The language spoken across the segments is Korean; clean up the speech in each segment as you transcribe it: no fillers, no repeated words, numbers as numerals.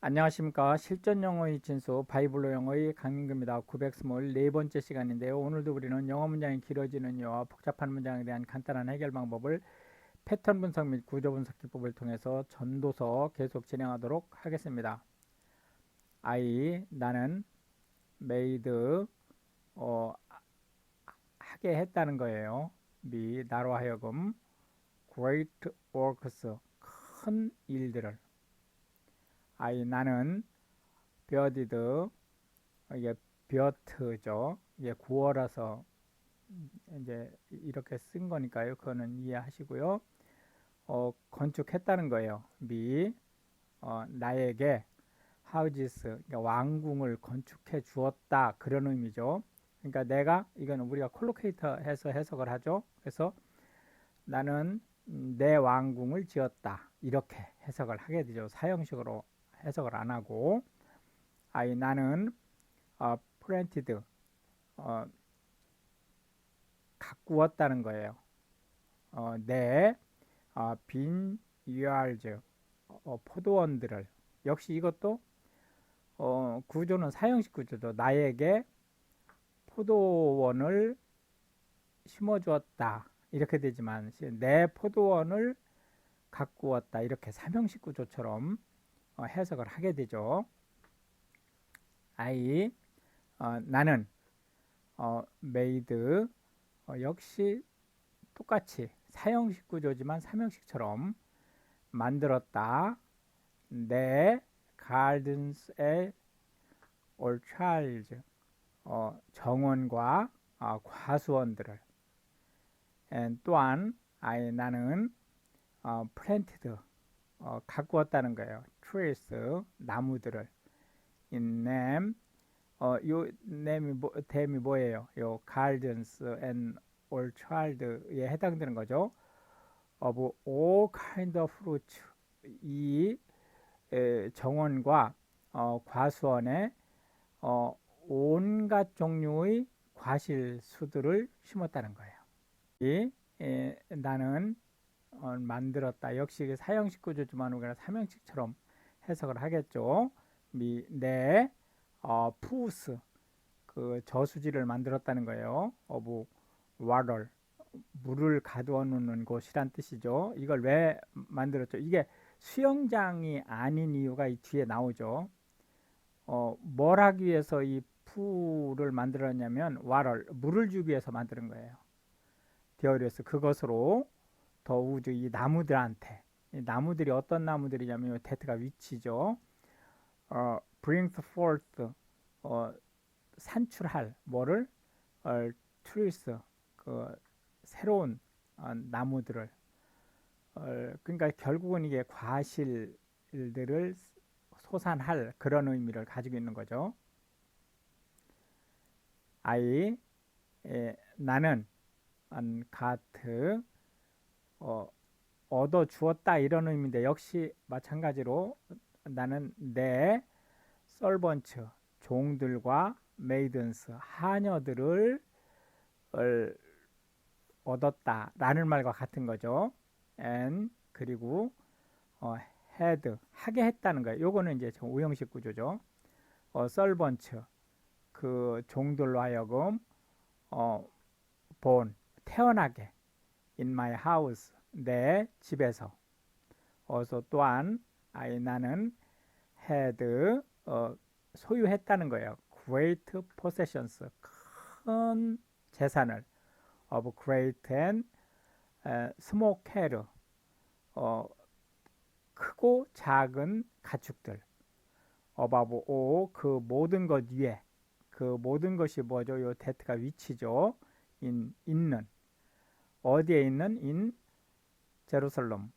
안녕하십니까. 실전 영어의 진수 바이블로 영어의 강민규입니다. 924번째 시간인데요. 오늘도 우리는 영어 문장이 길어지는 이유와 복잡한 문장에 대한 간단한 해결 방법을 패턴 분석 및 구조 분석 기법을 통해서 전도서 계속 진행하도록 하겠습니다. 나는 made 하게 했다는 거예요. 나로 하여금 great works 큰 일들을. 나는 build 이게 벼트죠. 이게 구어라서 이제 이렇게 쓴 거니까요. 그거는 이해하시고요. 건축했다는 거예요. 나에게 houses, 그러니까 왕궁을 건축해 주었다. 그런 의미죠. 그러니까 이거는 우리가 콜로케이터 해서 해석을 하죠. 그래서 나는 내 왕궁을 지었다. 이렇게 해석을 하게 되죠. 사형식으로 해석을 안 하고, 나는 planted, 어, 가꾸었다는 거예요. 내 빈유알즈 포도원들을. 역시 이것도 구조는 사형식 구조죠. 나에게 포도원을 심어주었다 이렇게 되지만 내 포도원을 가꾸었다 이렇게 삼형식 구조처럼 해석을 하게 되죠. 나는 made 역시 똑같이 사형식 구조지만 삼형식처럼 만들었다. 내 gardens의 orchards 정원과 과수원들을. 또한 나는 planted 가꾸었다는 거예요. trees 나무들을. in them 요 댐이 뭐예요? 요 gardens and orchard에 해당되는 거죠. of all kind of fruits 이 정원과 과수원에 온갖 종류의 과실수들을 심었다는 거예요. 나는 만들었다. 역시 사형식 구조지만 우리가 삼형식처럼 해석을 하겠죠. 내 푸스 그 저수지를 만들었다는 거예요. of water 물을 가두어 놓는 곳이란 뜻이죠. 이걸 왜 만들었죠? 이게 수영장이 아닌 이유가 이 뒤에 나오죠. 뭘 하기 위해서 이 풀을 만들었냐면 물을 주기 위해서 만드는 거예요. 디어리어스 그것으로 더우주 이 나무들한테. 이 나무들이 어떤 나무들이냐면 데트가 위치죠. brings forth 산출할 뭐를 trees 그 새로운 나무들을. 그러니까 결국은 이게 과실들을 소산할 그런 의미를 가지고 있는 거죠. 나는 가트 얻어 주었다 이런 의미인데 역시 마찬가지로 나는 내 썰번츠 종들과 메이든스 하녀들을 얻었다 라는 말과 같은 거죠. and 그리고 had 하게 했다는 거예요. 요거는 이제 오형식 구조죠. 썰번츠 그 종들로 하여금 본 태어나게 in my house 내 집에서. 또한 나는 had 소유했다는 거예요. great possessions 큰 재산을 of great and small cattle 크고 작은 가축들. above all 그 모든 것 위에. 그 모든 것이 뭐죠? 요 that가 위치죠. 있는 어디에 있는 in 제루살렘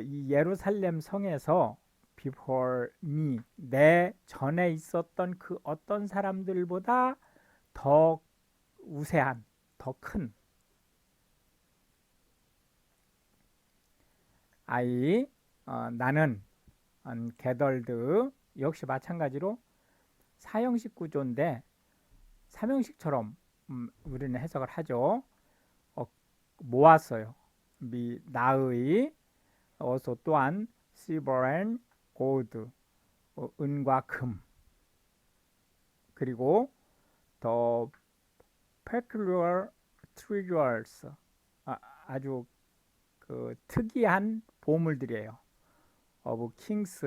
이 예루살렘 성에서 before me 내 전에 있었던 그 어떤 사람들보다 더 우세한 더 큰 나는 gathered 역시 마찬가지로 사형식 구조인데 삼형식처럼 우리는 해석을 하죠. 모았어요. 나의 또한 silver and gold 은과 금, 그리고 the peculiar treasures, 아주 그 특이한 보물들이에요. of kings,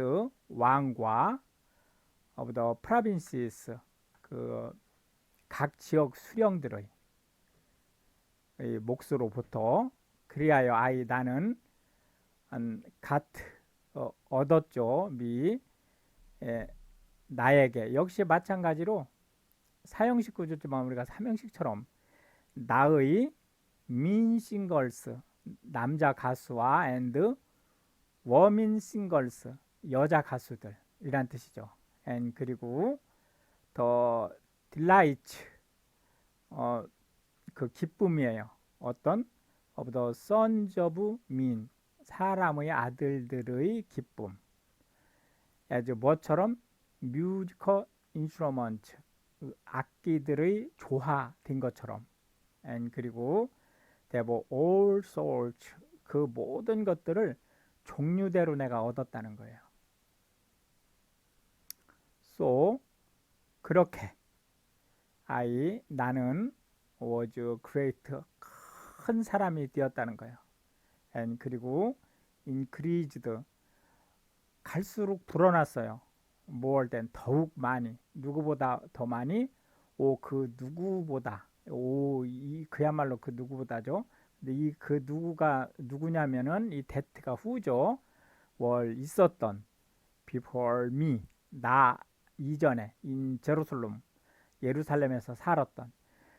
왕과, of the provinces, 그 각 지역 수령들의 몫으로부터, 그리하여 나는 갓 얻었죠. 나에게. 역시 마찬가지로 사형식 구조지만 우리가 삼형식처럼 나의 mean singers, 남자 가수와 and women singers, 여자 가수들 이란 뜻이죠. and 그리고 the delight, 그 기쁨이에요. 어떤 of the sons of men, 사람의 아들들의 기쁨. as 뭐처럼 musical instrument, 악기들의 조화된 것처럼. and 그리고 they have all sorts, 그 모든 것들을 종류대로 내가 얻었다는 거예요. so 그렇게 나는 was great, 큰 사람이 되었다는 거예요. and 그리고 increased, 갈수록 불어났어요. more than, 더욱 많이, 누구보다 더 많이, 그 누구보다, 그야말로 그 누구보다죠. 근데 이 그 누구가 누구냐면은 이 that가 who죠. 있었던, before me, 나 이전에, in 제루살렘, 예루살렘에서 살았던.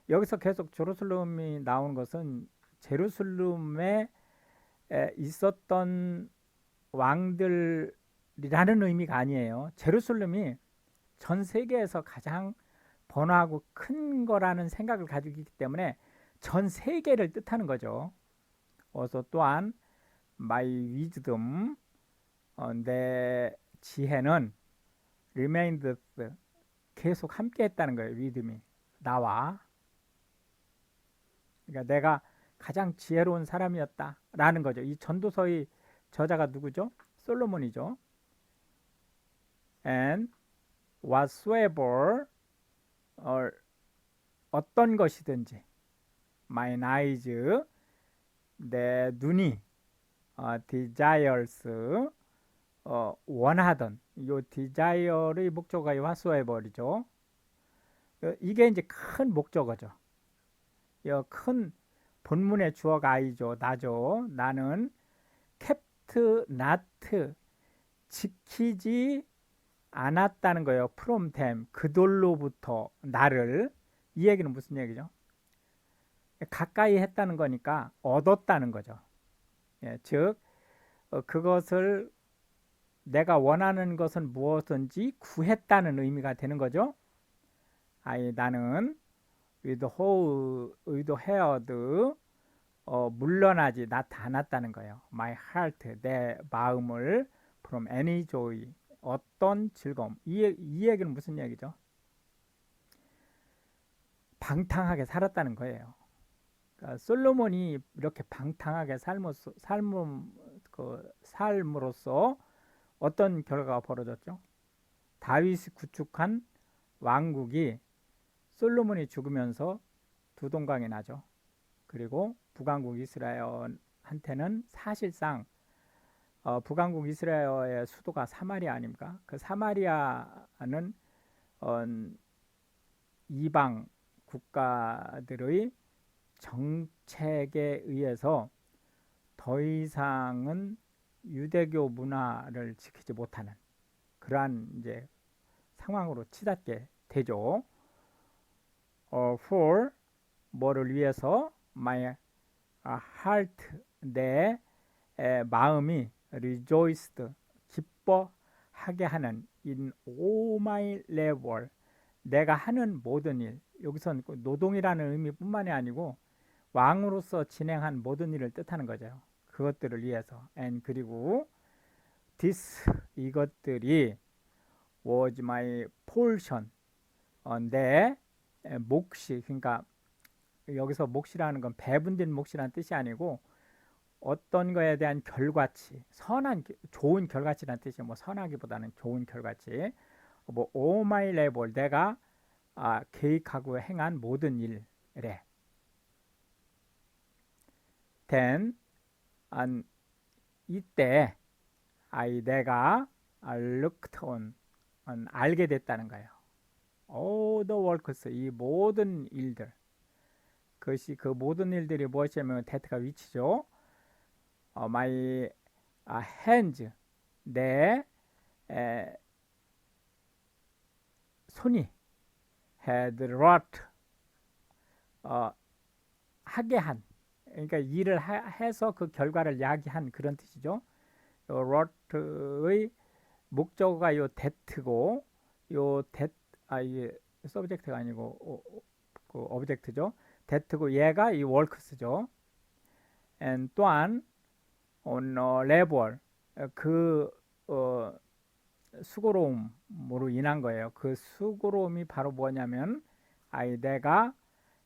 여기서 계속 제루살렘이 나오는 것은 제루살렘에 있었던 왕들이라는 의미가 아니에요. 제루살렘이 전 세계에서 가장 번화하고 큰 거라는 생각을 가지고 있기 때문에 전 세계를 뜻하는 거죠. 그래서 또한 my wisdom, 내 지혜는 remained, 계속 함께 했다는 거예요. 믿음이 나와. 그러니까 내가 가장 지혜로운 사람이었다 라는 거죠. 이 전도서의 저자가 누구죠? 솔로몬이죠. and whatsoever, 어떤 것이든지, mine eyes, 내 눈이, desires, 원하던, 이 desire의 목적어가 whatsoever이죠. 이게 이제 큰 목적어죠. 큰 본문의 주어가 I죠. 나죠. 나는 kept not, 지키지 않았다는 거예요. from them, 그들로부터 나를. 이 얘기는 무슨 얘기죠? 가까이 했다는 거니까 얻었다는 거죠. 즉 그것을, 내가 원하는 것은 무엇인지 구했다는 의미가 되는 거죠. 나는 with heard, 물러나지 나타났다는 거예요. my heart, 내 마음을, from any joy, 어떤 즐거움. 이 얘기는 무슨 얘기죠? 방탕하게 살았다는 거예요. 그러니까 솔로몬이 이렇게 방탕하게 삶으로써 어떤 결과가 벌어졌죠? 다윗이 구축한 왕국이 솔로몬이 죽으면서 두 동강이 나죠. 그리고 북왕국 이스라엘한테는 사실상 북왕국 이스라엘의 수도가 사마리아 아닙니까? 그 사마리아는 이방 국가들의 정책에 의해서 더 이상은 유대교 문화를 지키지 못하는 그러한 이제 상황으로 치닫게 되죠. for, 뭐를 위해서, my heart, 내 마음이 rejoiced, 기뻐하게 하는 in all my labor, 내가 하는 모든 일. 여기선 노동이라는 의미뿐만이 아니고 왕으로서 진행한 모든 일을 뜻하는 거죠. 그것들을 위해서. and 그리고 this, 이것들이 was my portion, 내 몫이, 그러니까 여기서 몫이라는 건 배분된 몫이라는 뜻이 아니고 어떤 거에 대한 결과치, 좋은 결과치라는 뜻이에요. 뭐 선하기보다는 좋은 결과치. 뭐 all my labor, 내가 계획하고 행한 모든 일에. then 이때 내가 looked on, 알게 됐다는 거예요. all the works, 이 모든 일들. 그것이 그 모든 일들이 무엇이냐면 that가 위치죠. my hands, 내 손이 had wrought, 하게 한, 그러니까 일을 해서 그 결과를 야기한 그런 뜻이죠. 요 wrought의 목적어가 요 that고, 요 that, 이게 subject가 아니고 그 object죠. that고 얘가 이 works죠. and 또한 on labor, 그 수고로움으로 인한 거예요. 그 수고로움이 바로 뭐냐면 내가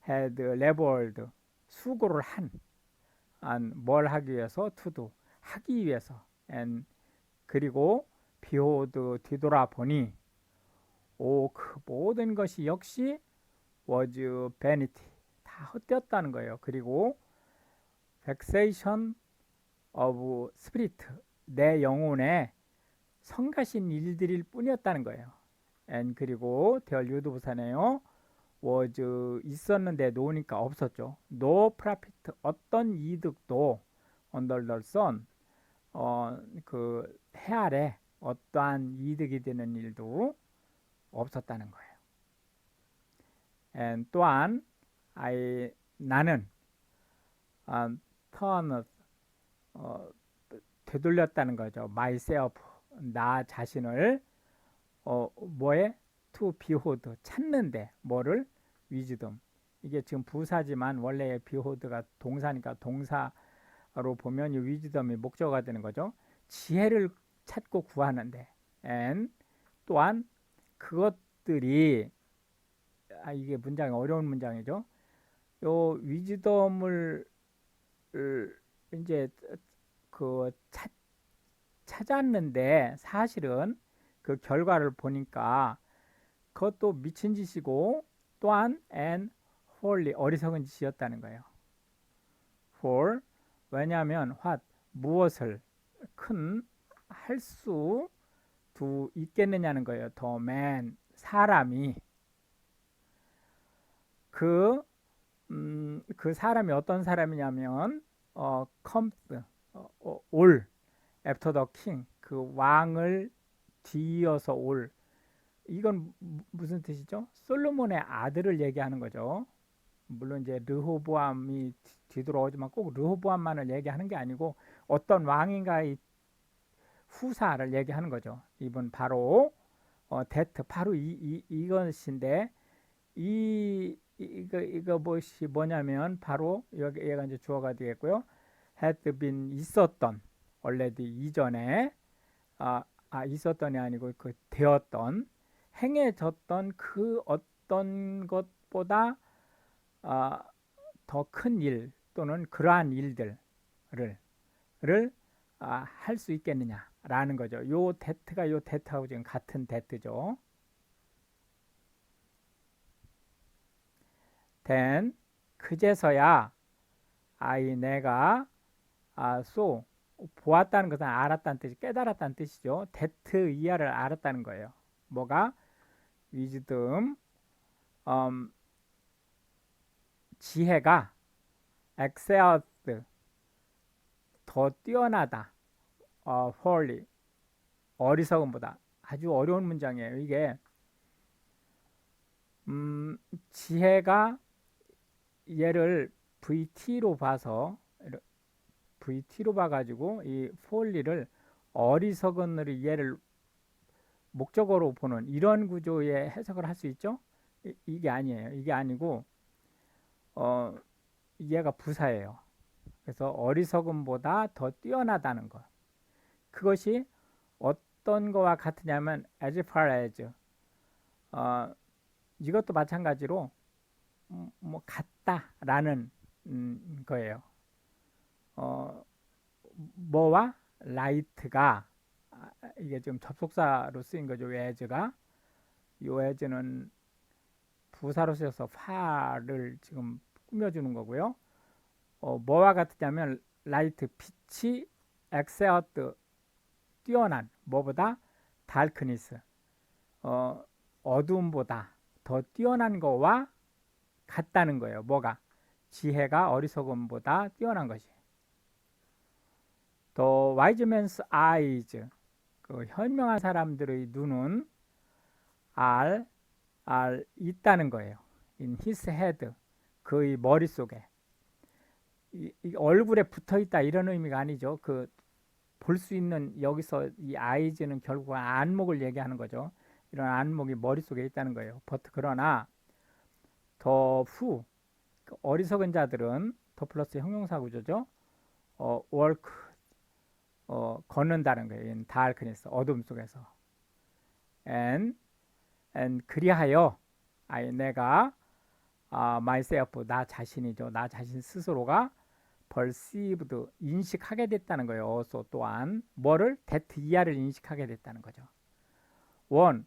had labored, 수고를 뭘 하기 위해서, to do, 하기 위해서, and 그리고 behold, 뒤돌아보니 그 모든 것이 역시 was vanity, 다 헛되었다는 거예요. 그리고 vexation of spirit, 내 영혼에 성가신 일들일 뿐이었다는 거예요. and 그리고 대얼유도 부사네요. was 있었는데 노니까 없었죠. no profit, 어떤 이득도 under the sun, 그 해 아래 어떠한 이득이 되는 일도 없었다는 거예요. and 또한 나는 turn, 되돌렸다는 거죠. myself, 나 자신을 뭐에 to behold, 찾는데, 뭐를? wisdom. 이게 지금 부사지만 원래 behold가 동사니까 동사로 보면 이 wisdom이 목적어가 되는 거죠. 지혜를 찾고 구하는데, and 또한 그것들이 이게 문장이 어려운 문장이죠. 요 wisdom을 이제 그 찾았는데 사실은 그 결과를 보니까 그것도 미친 짓이고, 또한 and wholly, 어리석은 짓이었다는 거예요. for, 왜냐하면 what, 무엇을 할 수 있겠느냐는 거예요. the man, 사람이 그 사람이 어떤 사람이냐면 comes, 올 after the king, 그 왕을 뒤이어서 올. 이건 무슨 뜻이죠? 솔로몬의 아들을 얘기하는 거죠. 물론 이제 르호보암이 뒤돌아오지만 꼭 르호보암만을 얘기하는 게 아니고 어떤 왕인가의 후사를 얘기하는 거죠. 이분 바로 데트, 바로 이것인데, 이거 뭐냐면 바로 얘가 이제 주어가 되겠고요. had been, 있었던, already, 이전에, 있었던이 아니고 그 되었던, 행해졌던 그 어떤 것보다 더 큰 일 또는 그러한 일들을 할 수 있겠느냐라는 거죠. 요 that가 요 that하고 지금 같은 that죠. then 그제서야 내가 so, 보았다는 것은 알았다는 뜻이, 깨달았다는 뜻이죠. that 이하를 알았다는 거예요. 뭐가? wisdom, 지혜가 excelled, 더 뛰어나다, wholly, 어리석음보다. 아주 어려운 문장이에요. 이게 지혜가 얘를 VT로 봐서, VT로 봐가지고 이 wholly를 어리석은으로 얘를 목적어로 보는 이런 구조의 해석을 할 수 있죠. 이게 아니에요. 이게 아니고 얘가 부사예요. 그래서 어리석음보다 더 뛰어나다는 것. 그것이 어떤 거와 같으냐면 as far as, 이것도 마찬가지로 뭐 같다라는 거예요. 뭐와 light가 이게 지금 접속사로 쓰인 거죠. as가 요 as는 부사로 쓰여서 far를 지금 꾸며주는 거고요. 뭐와 같으냐면 light 빛이 exert 뛰어난 뭐보다 darkness 어두움보다 더 뛰어난 거와 같다는 거예요. 뭐가? 지혜가 어리석음보다 뛰어난 것이. The wise man's eyes 그 현명한 사람들의 눈은 있다는 거예요. In his head 그의 머릿속에 이 얼굴에 붙어 있다 이런 의미가 아니죠. 그 볼 수 있는 여기서 이 eyes는 결국 안목을 얘기하는 거죠. 이런 안목이 머릿속에 있다는 거예요. But 그러나 더 후 어리석은 자들은 더 플러스 형용사 구조죠. work 걷는다는 거예요. in darkness 어둠 속에서. and 그리하여 내가 myself 나 자신이죠. 나 자신 스스로가 perceived 인식하게 됐다는 거예요. also 또한 뭐를 that 이하를 인식하게 됐다는 거죠. 원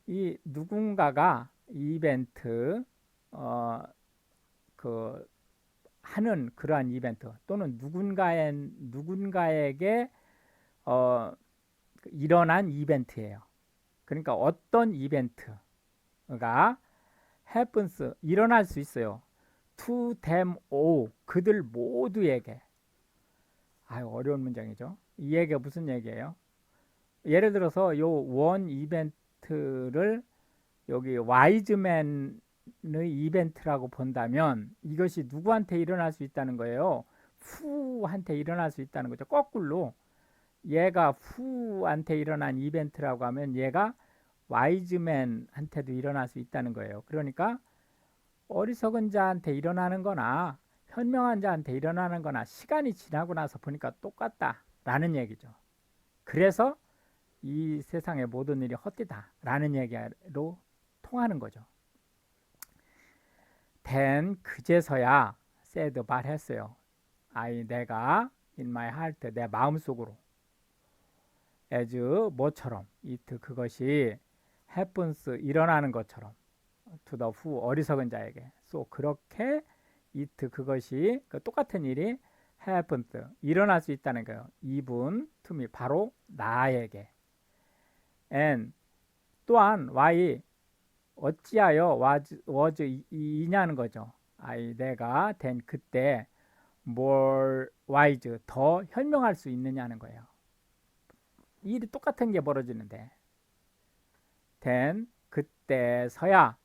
이 누군가가 이벤트 그 하는 그러한 이벤트 또는 누군가에게 일어난 이벤트예요. 그러니까 어떤 이벤트가 happens 일어날 수 있어요. to them all 그들 모두에게. 어려운 문장이죠. 이 얘기가 무슨 얘기예요? 예를 들어서 요 원 이벤트를 여기 와이즈맨의 이벤트라고 본다면 이것이 누구한테 일어날 수 있다는 거예요? 후한테 일어날 수 있다는 거죠. 거꾸로 얘가 후한테 일어난 이벤트라고 하면 얘가 와이즈맨한테도 일어날 수 있다는 거예요. 그러니까 어리석은 자한테 일어나는 거나 현명한 자한테 일어나는 거나 시간이 지나고 나서 보니까 똑같다라는 얘기죠. 그래서 이 세상의 모든 일이 헛되다라는 얘기로 통하는 거죠. then 그제서야 said 말했어요. 내가 in my heart 내 마음속으로 as 뭐처럼 it 그것이 happens 일어나는 것처럼 to the who 어리석은 자에게 so 그렇게 it 그것이 똑같은 일이 happens 일어날 수 있다는 거예요. even to me 바로 나에게. and 또한 why 어찌하여 was 이냐는 거죠. 내가 then 그때 more wise 더 현명할 수 있느냐는 거예요. 일이 똑같은 게 벌어지는데 then 그때서야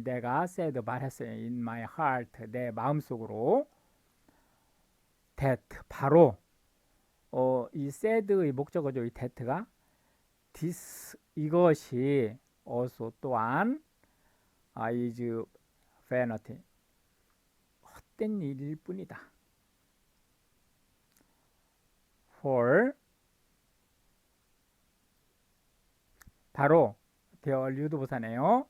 내가 said 말했어요. in my heart 내 마음속으로 that 바로 이 said의 목적어죠. 이 that가 this 이것이 also 또한 is vanity 헛된 일일 뿐이다. for 바로 대얼유도부사네요.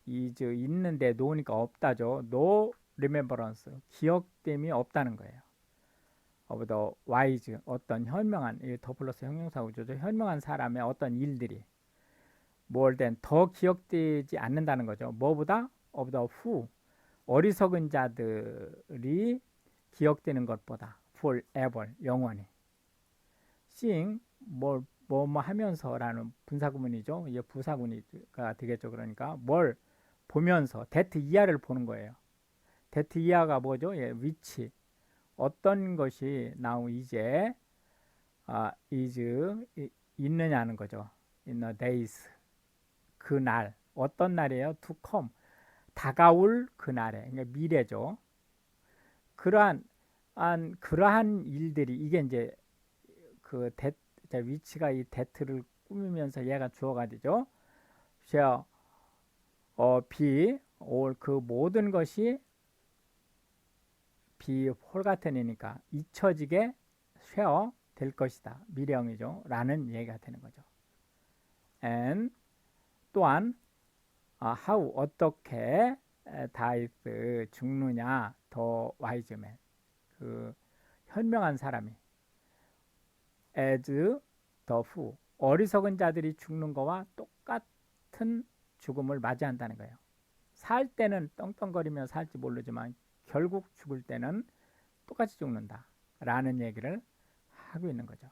is 있는데 no니까 없다죠. no remembrance 기억됨이 없다는 거예요. of the wise 어떤 현명한 더 플러스 형용사 구조죠. 현명한 사람의 어떤 일들이 more than 더 기억되지 않는다는 거죠. 뭐보다 of the who 어리석은 자들이 기억되는 것보다 forever 영원히. seeing 뭐 하면서라는 분사구문이죠. 이게 부사구가 되겠죠. 그러니까 뭘 보면서 that 이하를 보는 거예요. that 이하가 뭐죠? which 어떤 것이 now 이제 is 있느냐는 거죠. in the days 그날 어떤 날이에요? to come 다가올 그날에 그러니까 미래죠. 그러한 일들이 이게 이제 그 위치가 이 that를 꾸미면서 얘가 주어가 되죠. shall be all 그 모든 것이 be 홀 같은 이니까 잊혀지게 shall 될 것이다. 미래형이죠. 라는 얘기가 되는 거죠. and 또한 how 어떻게 dies 죽느냐 더 wise man 그 현명한 사람이 as the fool. 어리석은 자들이 죽는 거와 똑같은 죽음을 맞이한다는 거예요. 살 때는 떵떵거리며 살지 모르지만 결국 죽을 때는 똑같이 죽는다 라는 얘기를 하고 있는 거죠.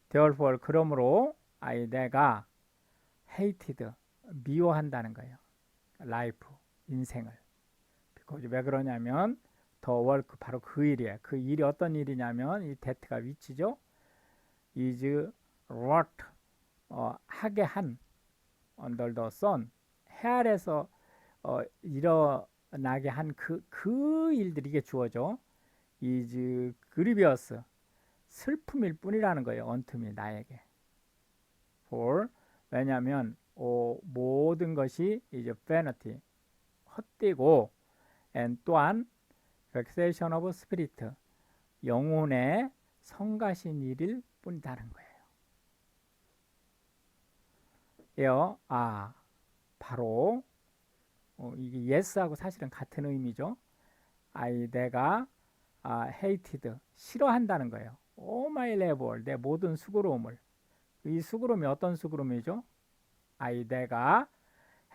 therefore 그러므로 내가 hated 미워한다는 거예요. life 인생을. 왜 그러냐면 the work 바로 그 일이에요. 그 일이 어떤 일이냐면 이 that가 위치죠. is wrought 하게 한 under the sun 해 아래서 일어나게 한 그 일들이 이게 주어져. is grievous 슬픔일 뿐이라는 거예요. unto me 나에게. for 왜냐하면 모든 것이 이제 vanity 헛되고 and 또한 vexation of spirit 영혼의 성가신 일일 뿐이다는 거예요. 바로 이게 yes하고 사실은 같은 의미죠. 내가 hated 싫어한다는 거예요. all my labor 내 모든 수고로움을. 이 수고로움이 어떤 수고로움이죠? 내가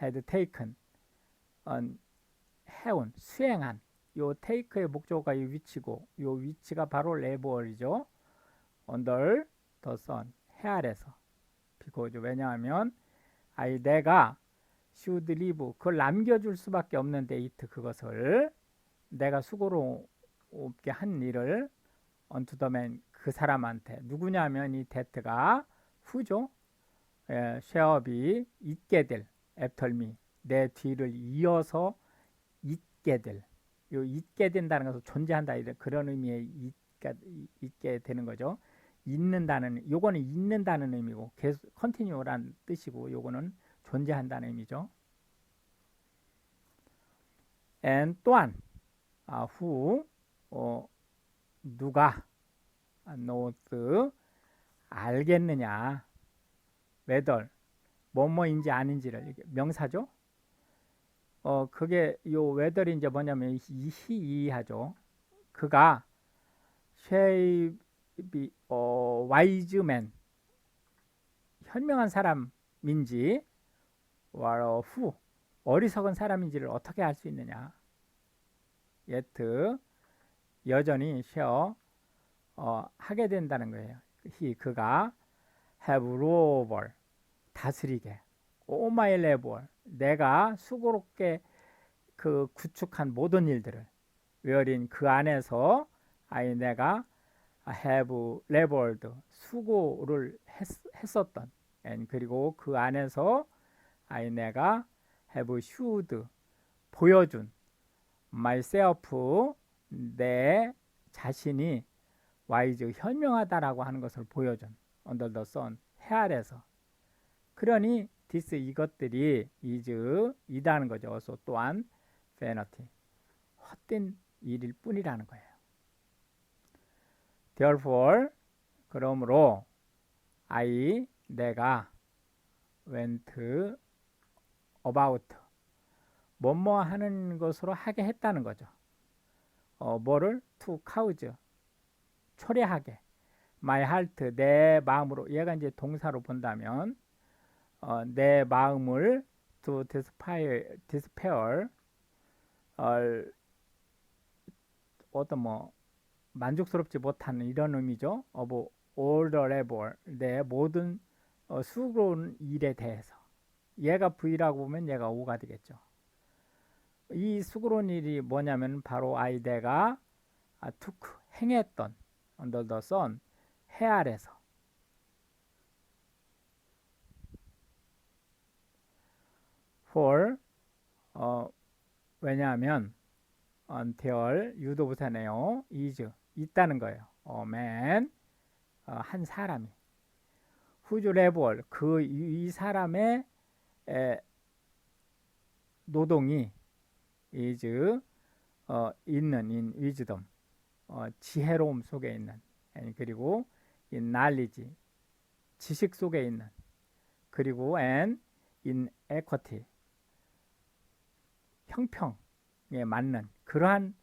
had taken 해온 수행한 요 take의 목적어가 이 위치고 요 위치가 바로 labor이죠. under the sun 해 아래서. because 왜냐하면 내가 should leave 그걸 남겨줄 수밖에 없는데 it 그것을 내가 수고롭게 한 일을 unto the man 그 사람한테 누구냐면 이 that가 후죠. shall be 있게 될 after me 내 뒤를 이어서 있게 될 요 있게 된다는 것은 존재한다 그런 의미의 있게 되는 거죠. 있는다는 요거는 있는다는 의미고 계속 컨티뉴란 뜻이고 요거는 존재한다는 의미죠. and 또한 who 누가 knows 알겠느냐 whether 뭐뭐인지 아닌지를 명사죠. 그게 요 whether이 이제 뭐냐면 이하죠. 그가 shall be wise man 현명한 사람인지 or who 어리석은 사람인지를 어떻게 알 수 있느냐. yet 여전히 shall 하게 된다는 거예요. 그가 have ruler 다스리게 all my labor 내가 수고롭게 그 구축한 모든 일들을 wherein 그 안에서 내가 have labored 수고를 했었던 and 그리고 그 안에서 내가 have showed 보여준 myself 내 자신이 wise 현명하다라고 하는 것을 보여준 under the sun 해 아래서. 그러니 this 이것들이 is 이다는 거죠. also 또한 vanity 헛된 일일 뿐이라는 거예요. therefore 그러므로 내가 went about 뭐뭐 하는 것으로 하게 했다는 거죠. 뭐를 to cause 초래하게 my heart 내 마음으로 얘가 이제 동사로 본다면 내 마음을 to despair 어떤 만족스럽지 못하는 이런 의미죠. of all the labor 내 모든 수고로운 일에 대해서. 얘가 V라고 보면 얘가 O가 되겠죠. 이 수고로운 일이 뭐냐면 바로 내가 took 행했던 under the sun 해 아래서. for 왜냐하면 until 유도부사네요. is 있다는 거예요. man 한 사람이 whose labor 이 사람의 노동이 is 있는 in wisdom 지혜로움 속에 있는 그리고 in knowledge 지식 속에 있는 그리고 and in equity 형평에 맞는 그러한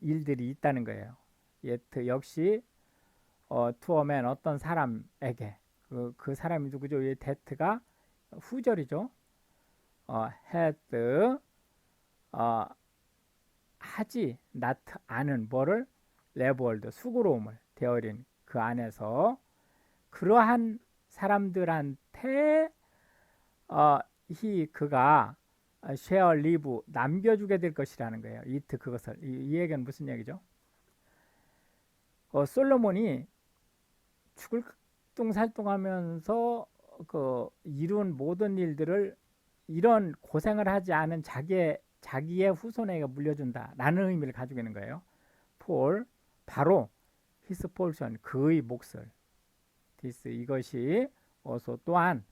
일들이 있다는 거예요. yet 역시 to a man 어떤 사람에게 그 사람이 누구죠? 이 that가 후절이죠. had 하지 not 않은 뭐를 레버월드 수고로움을 되어린 그 안에서 그러한 사람들한테 그가 shall leave 남겨주게 될 것이라는 거예요. it 그것을 이 얘기는 무슨 얘기죠? 솔로몬이 죽을 뚱살뚱하면서 이룬 모든 일들을 이런 고생을 하지 않은 자기의 후손에게 물려준다라는 의미를 가지고 있는 거예요. for 바로 his portion 그의 몫을 this 이것이 also 또한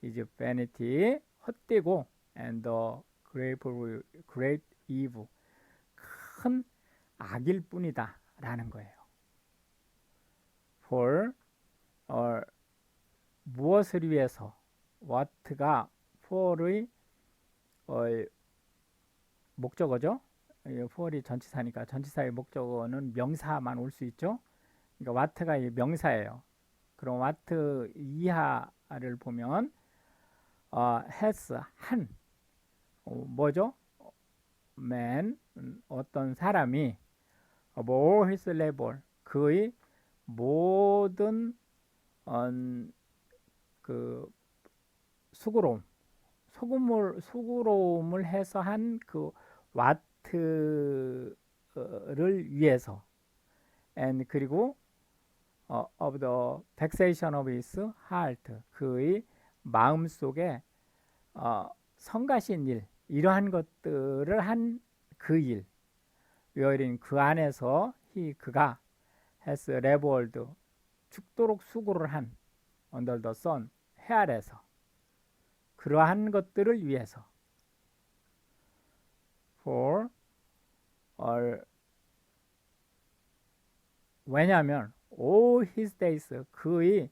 is vanity 헛되고 and great evil 큰 악일 뿐이다 라는 거예요. for 무엇을 위해서 what가 for의 목적어죠. for이 전치사니까 전치사의 목적어는 명사만 올 수 있죠. 그러니까 what가 명사예요. 그럼 what 이하를 보면 has 한 뭐죠? man 어떤 사람이 all his labor 그의 모든 그 수고로움을 해서 한 그 와트를 위해서 and 그리고 of the vexation of his heart 그의 마음속에 성가신 일 이러한 것들을 한 그 일 wherein 그 안에서 그가 has labored 죽도록 수고를 한 under the sun 해 아래서 그러한 것들을 위해서 for 왜냐하면 all his days 그의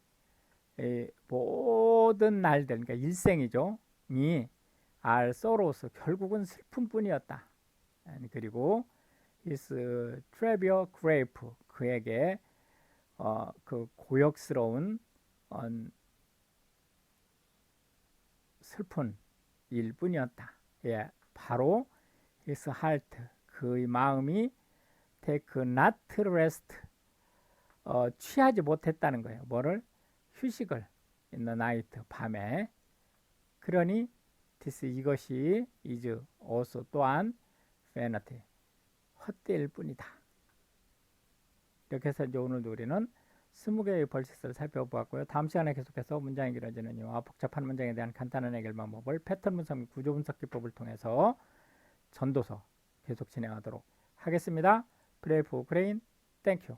모든 날들 그러니까 일생이죠 이 are sorrows 결국은 슬픔뿐이었다. 그리고 his trivial grief 그에게 그 고역스러운 슬픈 일뿐이었다. 예, 바로 his heart 그의 마음이 take not rest 취하지 못했다는 거예요. 뭐를? 휴식을 in the night 밤에. 그러니 this 이것이 is also 또한 vanity 헛되일 뿐이다. 이렇게 해서 이제 오늘도 우리는 20개의 벌칙을 살펴보았고요. 다음 시간에 계속해서 문장이 길어지는 이유와 복잡한 문장에 대한 간단한 해결 방법을 패턴 분석 및 구조 분석 기법을 통해서 전도서 계속 진행하도록 하겠습니다. Pray for Ukraine. Thank you.